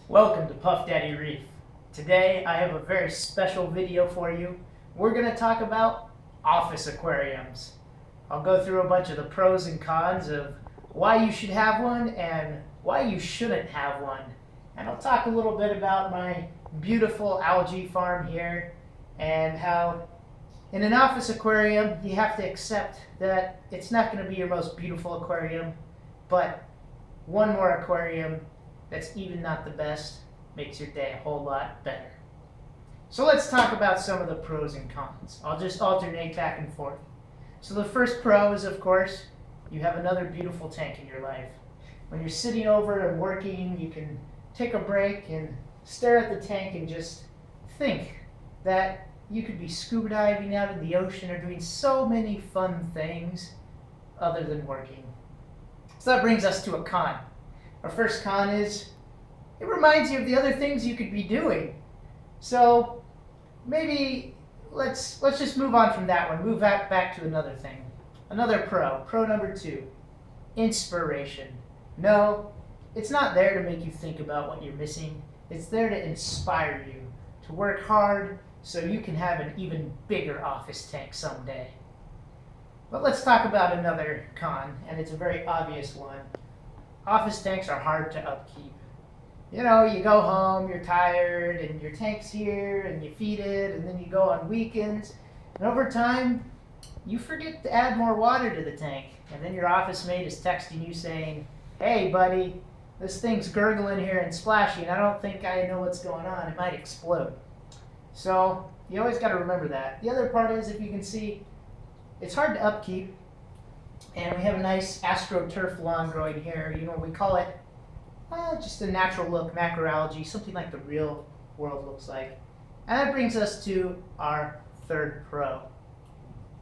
Welcome to Puff Daddy Reef. Today I have a very special video for you. We're going to talk about office aquariums. I'll go through a bunch of the pros and cons of why you should have one and why you shouldn't have one. And I'll talk a little bit about my beautiful algae farm here and how in an office aquarium you have to accept that it's not going to be your most beautiful aquarium, but one more aquarium that's even not the best makes your day a whole lot better. So let's talk about some of the pros and cons. I'll just alternate back and forth. So the first pro is, of course, you have another beautiful tank in your life. When you're sitting over and working, you can take a break and stare at the tank and just think that you could be scuba diving out in the ocean or doing so many fun things other than working. So that brings us to a con. Our first con is it reminds you of the other things you could be doing. So maybe let's just move on from that one. Move back to another thing. Another pro. Pro number 2. Inspiration. No, it's not there to make you think about what you're missing. It's there to inspire you to work hard so you can have an even bigger office tank someday. But let's talk about another con, and it's a very obvious one. Office tanks are hard to upkeep. You know, you go home, you're tired, and your tank's here, and you feed it, and then you go on weekends. And over time, you forget to add more water to the tank. And then your office mate is texting you saying, "Hey, buddy, this thing's gurgling here and splashing. I don't think I know what's going on. It might explode." So you always got to remember that. The other part is, if you can see, it's hard to upkeep. And we have a nice astroturf lawn growing here. You know, we call it just a natural look macroalgae, something like the real world looks like. And that brings us to our third pro.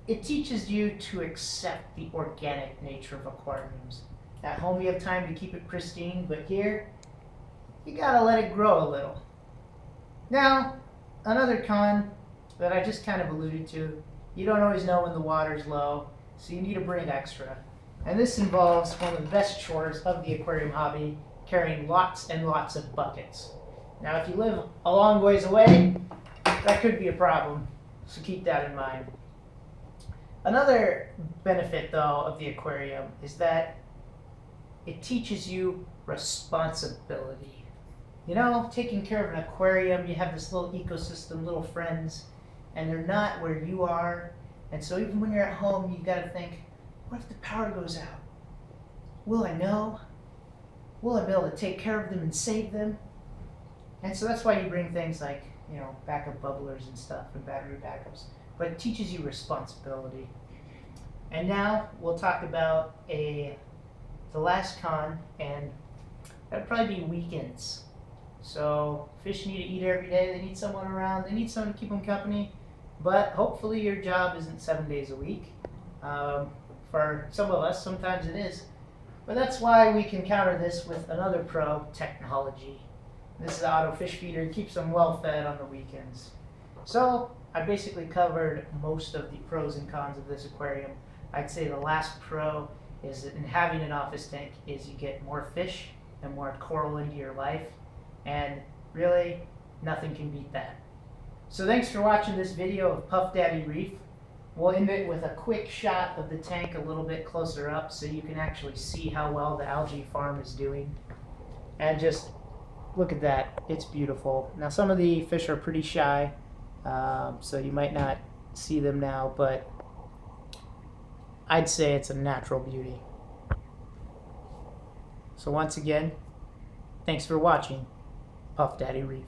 It teaches you to accept the organic nature of aquariums. At home you have time to keep it pristine, but here you gotta let it grow a little. Now, another con that I just kind of alluded to, you don't always know when the water's low, so you need to bring extra. And this involves one of the best chores of the aquarium hobby, carrying lots and lots of buckets. Now, if you live a long ways away, that could be a problem, so keep that in mind. Another benefit, though, of the aquarium is that it teaches you responsibility. You know, taking care of an aquarium, you have this little ecosystem, little friends, and they're not where you are. And so even when you're at home, you got to think, what if the power goes out? Will I know? Will I be able to take care of them and save them? And so that's why you bring things like, you know, backup bubblers and stuff and battery backups. But it teaches you responsibility. And now we'll talk about the last con, and that'd probably be weekends. So fish need to eat every day. They need someone around. They need someone to keep them company. But hopefully your job isn't 7 days a week. For some of us, sometimes it is. But that's why we can counter this with another pro, technology. This is the auto fish feeder. It keeps them well fed on the weekends. So I basically covered most of the pros and cons of this aquarium. I'd say the last pro is that in having an office tank is you get more fish and more coral into your life. And really, nothing can beat that. So thanks for watching this video of Puff Daddy Reef. We'll end it with a quick shot of the tank a little bit closer up so you can actually see how well the algae farm is doing. And just look at that, it's beautiful. Now some of the fish are pretty shy, so you might not see them now, but I'd say it's a natural beauty. So once again, thanks for watching Puff Daddy Reef.